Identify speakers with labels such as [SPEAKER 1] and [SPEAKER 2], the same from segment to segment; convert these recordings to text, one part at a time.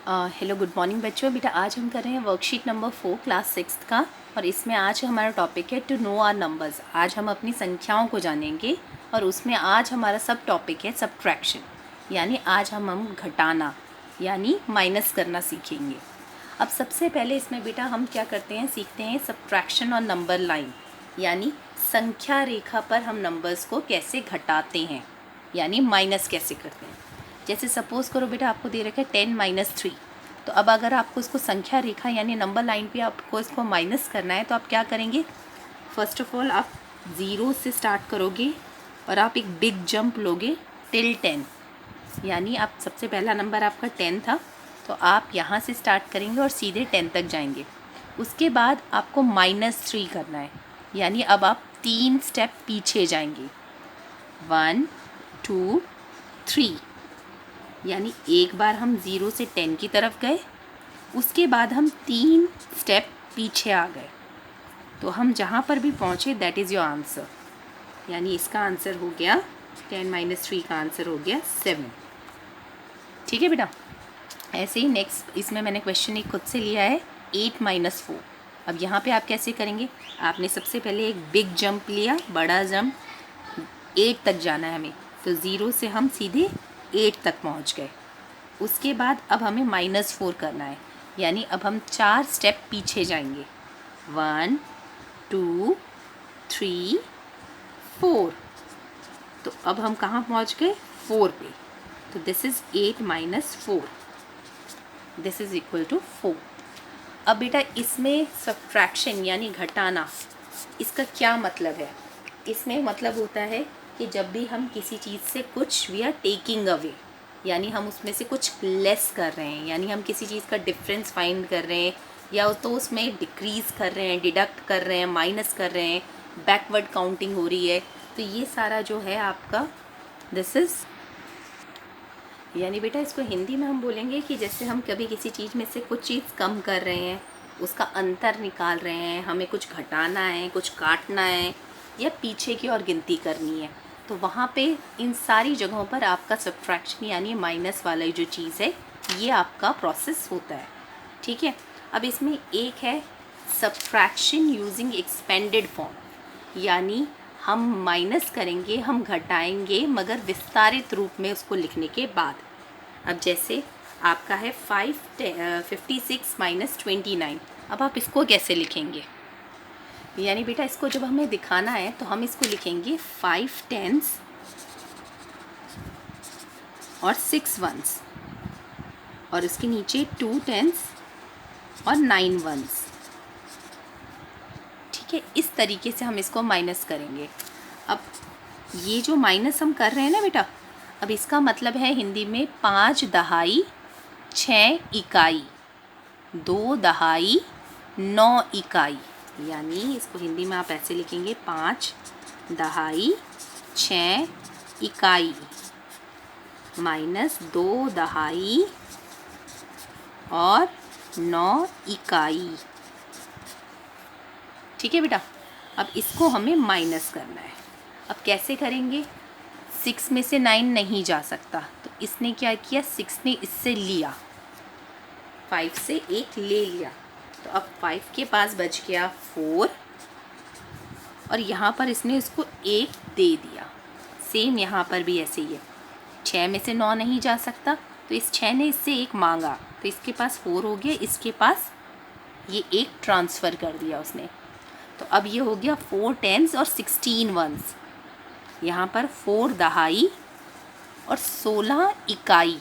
[SPEAKER 1] Hello good morning बच्चों। बेटा आज हम कर रहे हैं वर्कशीट नंबर 4 क्लास 6 का, और इसमें आज हमारा टॉपिक है टू नो आर नंबर्स। आज हम अपनी संख्याओं को जानेंगे और उसमें आज हमारा सब टॉपिक है सब्ट्रैक्शन, यानी आज हम घटाना यानी माइनस करना सीखेंगे। अब सबसे पहले इसमें बेटा हम क्या करते हैं, सीखते हैं सब्ट्रैक्शन और नंबर लाइन, यानी संख्या रेखा पर हम नंबर्स को कैसे घटाते हैं यानी माइनस कैसे करते हैं। जैसे सपोज़ करो बेटा आपको दे रखा है 10 - 3, तो अब अगर आपको इसको संख्या रेखा यानी नंबर लाइन पे आपको इसको माइनस करना है तो आप क्या करेंगे, फ़र्स्ट ऑफ ऑल आप 0 से स्टार्ट करोगे और आप एक बिग जंप लोगे टिल 10, यानी आप सबसे पहला नंबर आपका 10 था तो आप यहाँ से स्टार्ट करेंगे और सीधे 10 तक जाएंगे। उसके बाद आपको -3 करना है, यानी अब आप 3 स्टेप पीछे जाएंगे, 1 2 3, यानी एक बार हम 0 से 10 की तरफ गए, उसके बाद हम 3 स्टेप पीछे आ गए, तो हम जहाँ पर भी पहुँचे दैट इज़ योर आंसर, यानी इसका आंसर हो गया 10 - 3 का आंसर हो गया 7। ठीक है बेटा। ऐसे ही नेक्स्ट इसमें मैंने क्वेश्चन एक खुद से लिया है 8 - 4। अब यहाँ पे आप कैसे करेंगे, आपने सबसे पहले एक बिग जंप लिया, बड़ा जंप, 8 तक जाना है हमें, तो 0 से हम सीधे 8 तक पहुंच गए। उसके बाद अब हमें -4 करना है, यानी अब हम 4 स्टेप पीछे जाएंगे, 1 2 3 4, तो अब हम कहाँ पहुंच गए, 4 पे, तो this is 8 - 4, this is equal to 4। अब बेटा इसमें सब्ट्रैक्शन यानी घटाना, इसका क्या मतलब है, इसमें मतलब होता है कि जब भी हम किसी चीज़ से कुछ वी आर टेकिंग अवे, यानी हम उसमें से कुछ लेस कर रहे हैं, यानी हम किसी चीज़ का डिफरेंस फाइंड कर रहे हैं, या तो उसमें डिक्रीज़ कर रहे हैं, डिडक्ट कर रहे हैं, माइनस कर रहे हैं, बैकवर्ड काउंटिंग हो रही है, तो ये सारा जो है आपका दिस इज़, यानी बेटा इसको हिंदी में हम बोलेंगे कि जैसे हम कभी किसी चीज़ में से कुछ चीज़ कम कर रहे हैं, उसका अंतर निकाल रहे हैं, हमें कुछ घटाना है, कुछ काटना है, या पीछे की और गिनती करनी है, तो वहाँ पे इन सारी जगहों पर आपका सब्ट्रैक्शन यानी माइनस वाला जो चीज़ है ये आपका प्रोसेस होता है। ठीक है। अब इसमें एक है सब्ट्रैक्शन यूजिंग एक्सपेंडेड फॉर्म, यानी हम माइनस करेंगे, हम घटाएंगे, मगर विस्तारित रूप में उसको लिखने के बाद। अब जैसे आपका है 56 - 29, अब आप इसको कैसे लिखेंगे, यानी बेटा इसको जब हमें दिखाना है तो हम इसको लिखेंगे 5 10s और 6 1s, और इसके नीचे 2 10s और 9 1s। ठीक है, इस तरीके से हम इसको माइनस करेंगे। अब ये जो माइनस हम कर रहे हैं ना बेटा, अब इसका मतलब है हिंदी में 5 दहाई 6 इकाई, 2 दहाई 9 इकाई, यानी इसको हिंदी में आप ऐसे लिखेंगे 5 दहाई 6 इकाई -2 दहाई और 9 इकाई। ठीक है बेटा। अब इसको हमें माइनस करना है, अब कैसे करेंगे, 6 में से 9 नहीं जा सकता, तो इसने क्या किया, 6 ने इससे लिया, 5 से 1 ले लिया, तो अब 5 के पास बच गया 4, और यहाँ पर इसने इसको 1 दे दिया। सेम यहाँ पर भी ऐसे ही है, 6 में से 9 नहीं जा सकता, तो इस 6 ने इससे 1 मांगा, तो इसके पास 4 हो गया, इसके पास ये 1 ट्रांसफ़र कर दिया उसने, तो अब ये हो गया 4 10s और 16 1s, यहाँ पर 4 दहाई और 16 इकाई।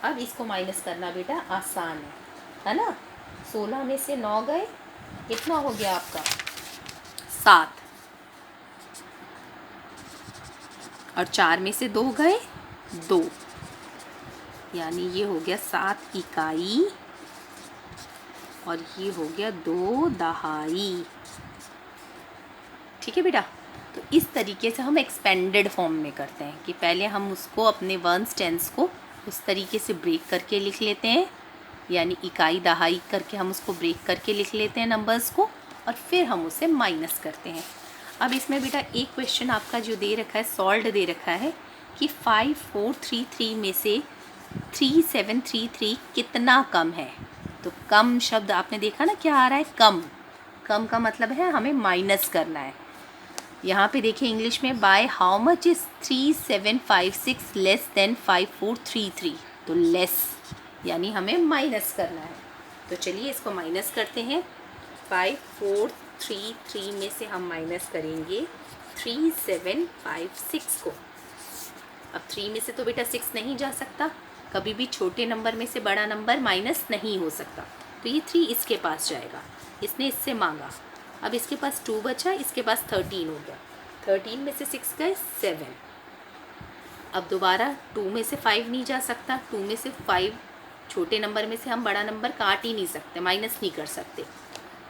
[SPEAKER 1] अब इसको माइनस करना बेटा आसान है ना, 16 में से 9 गए, कितना हो गया आपका 7, और 4 में से 2 गए 2, यानी ये हो गया 7 इकाई और ये हो गया 2 दहाई। ठीक है बेटा। तो इस तरीके से हम एक्सपेंडेड फॉर्म में करते हैं कि पहले हम उसको अपने वंस टेंस को उस तरीके से ब्रेक करके लिख लेते हैं, यानी इकाई दहाई करके हम उसको ब्रेक करके लिख लेते हैं नंबर्स को, और फिर हम उसे माइनस करते हैं। अब इसमें बेटा एक क्वेश्चन आपका जो दे रखा है, सॉल्व दे रखा है कि 5433 में से 3733 कितना कम है। तो कम शब्द आपने देखा ना क्या आ रहा है, कम। कम का मतलब है हमें माइनस करना है। यहाँ पे देखिए इंग्लिश में by how much is 3756 less than 5433। तो लेस यानी हमें माइनस करना है। तो चलिए इसको माइनस करते हैं। 5433 में से हम माइनस करेंगे 3756 को। अब 3 में से तो बेटा 6 नहीं जा सकता, कभी भी छोटे नंबर में से बड़ा नंबर माइनस नहीं हो सकता। तो ये 3 इसके पास जाएगा, इसने इससे मांगा। अब इसके पास 2 बचा, इसके पास 13 हो गया। 13 में से 6 गए 7। अब दोबारा 2 में से 5 नहीं जा सकता, 2 में से 5 छोटे नंबर में से हम बड़ा नंबर काट ही नहीं सकते, माइनस नहीं कर सकते।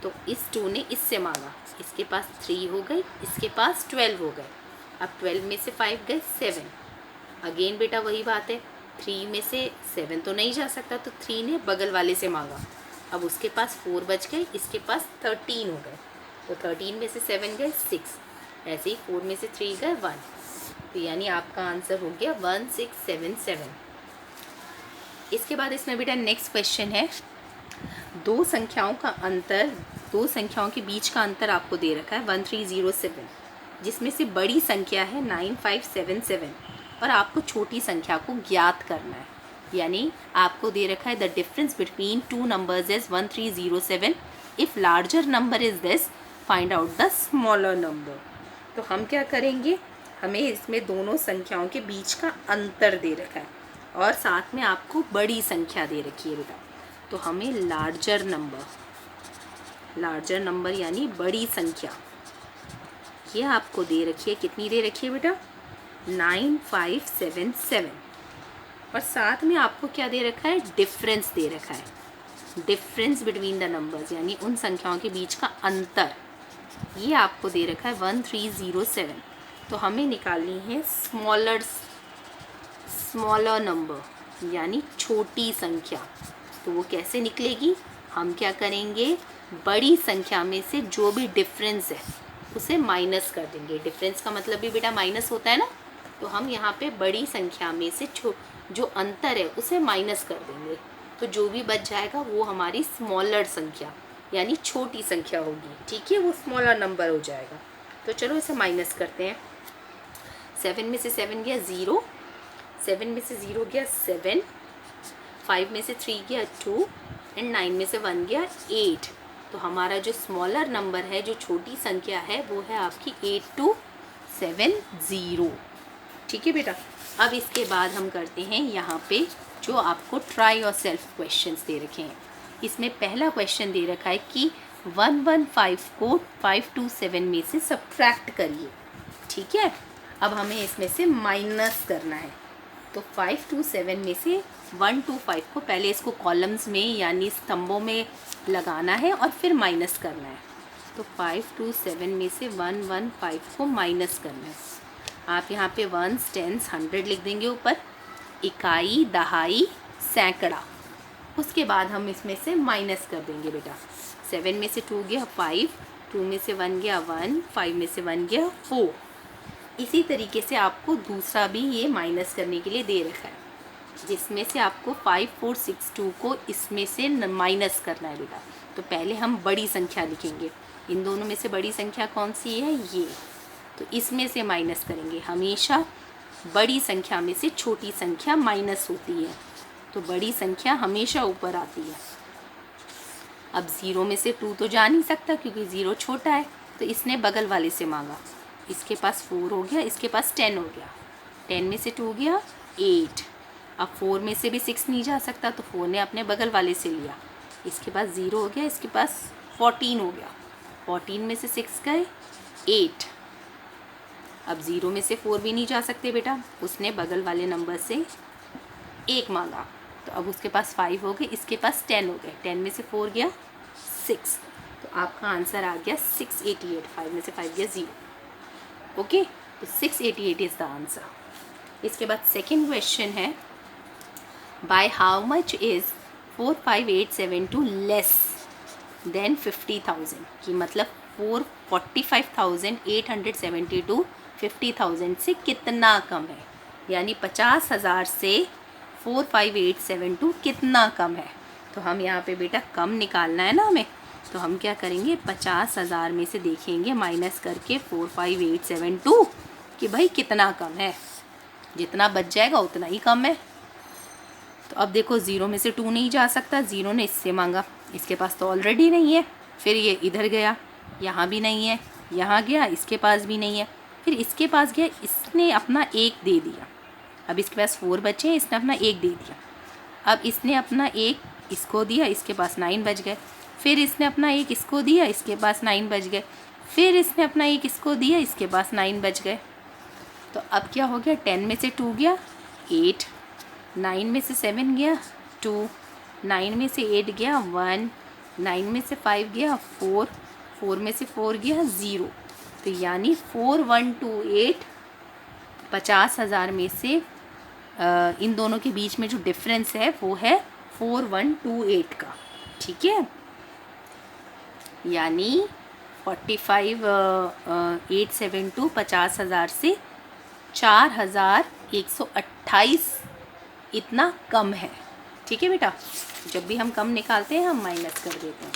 [SPEAKER 1] तो इस 2 ने इससे मांगा, इसके पास 3 हो गई, इसके पास 12 हो गए। अब 12 में से 5 गए 7। अगेन बेटा वही बात है, 3 में से 7 तो नहीं जा सकता, तो 3 ने बगल वाले से मांगा। अब उसके पास 4 बच गए, इसके पास 13 हो गए। तो 13 में से 7 गए 6, ऐसे ही 4 में से 3 गए 1। तो यानी आपका आंसर हो गया 1677। इसके बाद इसमें बेटा नेक्स्ट क्वेश्चन है, दो संख्याओं के बीच का अंतर आपको दे रखा है 1307, जिसमें से बड़ी संख्या है 9577 और आपको छोटी संख्या को ज्ञात करना है। यानी आपको दे रखा है the difference between two numbers is 1307, if larger number is this find out the smaller number. तो हम क्या करेंगे, हमें इसमें दोनों संख्याओं के बीच का अंतर दे रखा है और साथ में आपको बड़ी संख्या दे रखी है बेटा। तो हमें लार्जर नंबर यानी बड़ी संख्या ये आपको दे रखी है। कितनी दे रखी है बेटा, 9577। और साथ में आपको क्या दे रखा है, डिफरेंस दे रखा है, डिफरेंस बिटवीन द नंबर्स यानी उन संख्याओं के बीच का अंतर, ये आपको दे रखा है 1307। तो हमें निकालनी है स्मॉलर नंबर यानी छोटी संख्या। तो वो कैसे निकलेगी, हम क्या करेंगे, बड़ी संख्या में से जो भी डिफरेंस है उसे माइनस कर देंगे। डिफरेंस का मतलब भी बेटा माइनस होता है ना, तो हम यहाँ पे बड़ी संख्या में से जो अंतर है उसे माइनस कर देंगे। तो जो भी बच जाएगा वो हमारी स्मॉलर संख्या यानी छोटी संख्या होगी। ठीक है, वो स्मॉलर नंबर हो जाएगा। तो चलो इसे माइनस करते हैं। 7 में से 7 गया 0, 7 में से 0 गया 7, 5 में से 3 गया 2 एंड 9 में से 1 गया 8। तो हमारा जो स्मॉलर नंबर है, जो छोटी संख्या है, वो है आपकी 8270। ठीक है बेटा। अब इसके बाद हम करते हैं यहाँ पे जो आपको ट्राई और सेल्फ क्वेश्चंस दे रखे हैं। इसमें पहला क्वेश्चन दे रखा है कि 115 को 527 में से सब्ट्रैक्ट करिए। ठीक है, अब हमें इसमें से माइनस करना है। तो 527 में से 125 को पहले इसको कॉलम्स में यानी स्तंभों में लगाना है और फिर माइनस करना है। तो 527 में से 115 को माइनस करना है। आप यहाँ पे 1s 10s 100 लिख देंगे ऊपर, इकाई, दहाई, सैकड़ा। उसके बाद हम इसमें से माइनस कर देंगे बेटा। 7 में से 2 गया 5, 2 में से 1 गया 1, 5 में से 1 गया 4। इसी तरीके से आपको दूसरा भी ये माइनस करने के लिए दे रखा है, जिसमें से आपको 5462 को इसमें से माइनस करना है बेटा। तो पहले हम बड़ी संख्या लिखेंगे। इन दोनों में से बड़ी संख्या कौन सी है, ये। तो इसमें से माइनस करेंगे। हमेशा बड़ी संख्या में से छोटी संख्या माइनस होती है, तो बड़ी संख्या हमेशा ऊपर आती है। अब 0 में से 2 तो जा नहीं सकता क्योंकि 0 छोटा है, तो इसने बगल वाले से मांगा। इसके पास 4 हो गया, इसके पास 10 हो गया। 10 में से 2 गया 8। अब 4 में से भी 6 नहीं जा सकता, तो 4 ने अपने बगल वाले से लिया। इसके पास 0 हो गया, इसके पास 14 हो गया। 14 में से 6 गए 8। अब 0 में से 4 भी नहीं जा सकते बेटा, उसने बगल वाले नंबर से 1 मांगा। तो अब उसके पास 5 हो गए, इसके पास 10 हो गए। 10 में से 4 गया 6। तो आपका आंसर आ गया 688। 5 में से 5 गया 0। ओके, तो 688 इज़ द आंसर। इसके बाद सेकेंड क्वेश्चन है, by how much is 45872 less than 50,000। कि मतलब 445,872 50,000 से कितना कम है। यानी 50,000 से 45872 कितना कम है। तो हम यहाँ पे बेटा कम निकालना है ना हमें, तो हम क्या करेंगे 50,000 में से देखेंगे माइनस करके 45872 कि भाई कितना कम है, जितना बच जाएगा उतना ही कम है। तो अब देखो 0 में से 2 नहीं जा सकता, 0 ने इससे मांगा, इसके पास तो ऑलरेडी नहीं है, फिर ये इधर गया, यहाँ भी नहीं है, यहाँ गया, इसके पास भी नहीं है, फिर इसके पास गया, इसने अपना 1 दे दिया, अब इसके पास 4 बचे, इसने अपना 1 दे दिया, अब इसने अपना 1 इसको दिया, इसके पास 9 बच गए, फिर इसने अपना 1 इसको दिया, इसके पास 9 बच गए, फिर इसने अपना 1 इसको दिया, इसके पास 9 बच गए। तो अब क्या हो गया, 10 में से 2 गया 8, 9 में से 7 गया 2, 9 में से 8 गया 1, 9 में से 5 गया 4, 4 में से 4 गया 0। तो यानी 4128 50,000 में से इन दोनों के बीच में जो डिफरेंस है वो है 4128 का। ठीक है, यानी 45,872 50,000 से 4,128 इतना कम है। ठीक है बेटा, जब भी हम कम निकालते हैं हम माइनस कर देते हैं।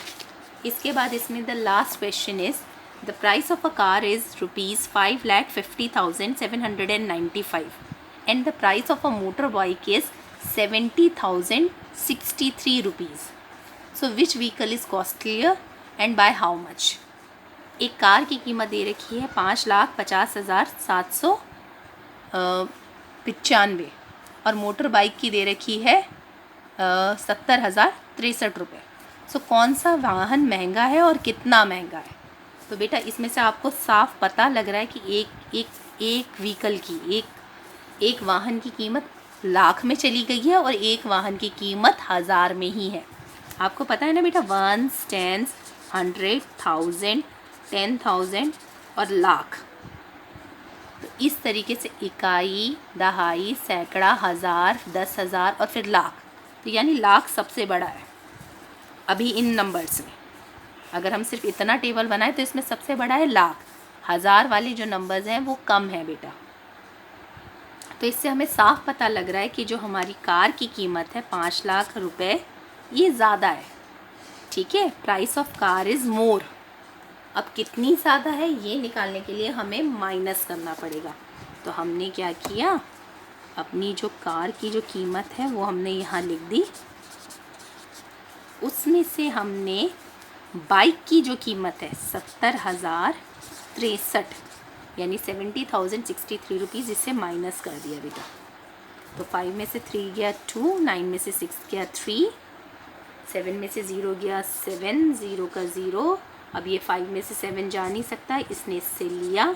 [SPEAKER 1] इसके बाद इसमें the last question is the price of a car is ₹5,50,795 and the price of a motor bike is ₹70,063। So which vehicle is costlier and by how much. एक कार की कीमत दे रखी है 5,50,795 और मोटर बाइक की दे रखी है 70,063 रुपये। सो कौन सा वाहन महंगा है और कितना महंगा है। तो बेटा इसमें से आपको साफ पता लग रहा है कि एक व्हीकल की एक वाहन की कीमत लाख में चली गई है और एक वाहन की कीमत 1000 में ही है। आपको पता है ना बेटा, 1, 10, 100, 1000, 10,000 और लाख। तो इस तरीके से इकाई, दहाई, सैकड़ा, हज़ार, 10,000 और फिर लाख। तो यानी लाख सबसे बड़ा है अभी इन नंबर्स में। अगर हम सिर्फ इतना टेबल बनाए तो इसमें सबसे बड़ा है लाख। हज़ार वाले जो नंबर्स हैं वो कम है बेटा। तो इससे हमें साफ पता लग रहा है कि जो हमारी कार की कीमत है 5 लाख रुपए, ये ज़्यादा है। ठीक है, price of car is more. अब कितनी ज़्यादा है ये निकालने के लिए हमें माइनस करना पड़ेगा। तो हमने क्या किया, अपनी जो कार की जो कीमत है वो हमने यहाँ लिख दी, उसमें से हमने बाइक की जो कीमत है 70,063 यानी 70,063 रुपीज़, इससे माइनस कर दिया बेटा। तो 5 में से 3 गया 2, 9 में से 6 गया 3, 7 में से 0 गया 7, 0 का 0। अब ये 5 में से 7 जा नहीं सकता, इसने इससे लिया।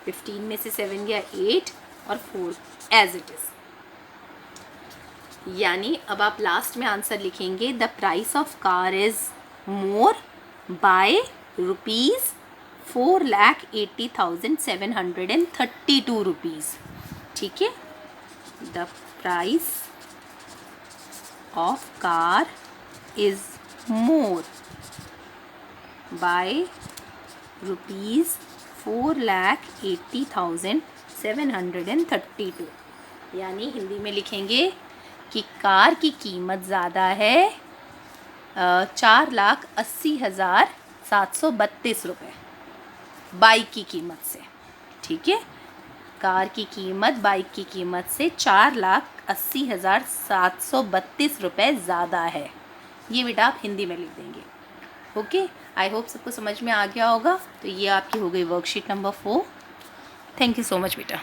[SPEAKER 1] 15 में से 7 गया 8 और 4 एज इट इज़। यानी अब आप लास्ट में आंसर लिखेंगे the price of car is more by ₹4,80,732 rupees. ठीक है, the price of car is more by ₹4,80,732। यानी हिंदी में लिखेंगे कि कार की कीमत ज़्यादा है 4,80,732 रुपये बाइक की कीमत से। ठीक है, कार की कीमत बाइक की कीमत से 4,80,732 रुपये ज़्यादा है। ये बेटा आप हिंदी में लिख देंगे। ओके, आई होप सबको समझ में आ गया होगा। तो ये आपकी हो गई worksheet number 4। Thank you so much बेटा।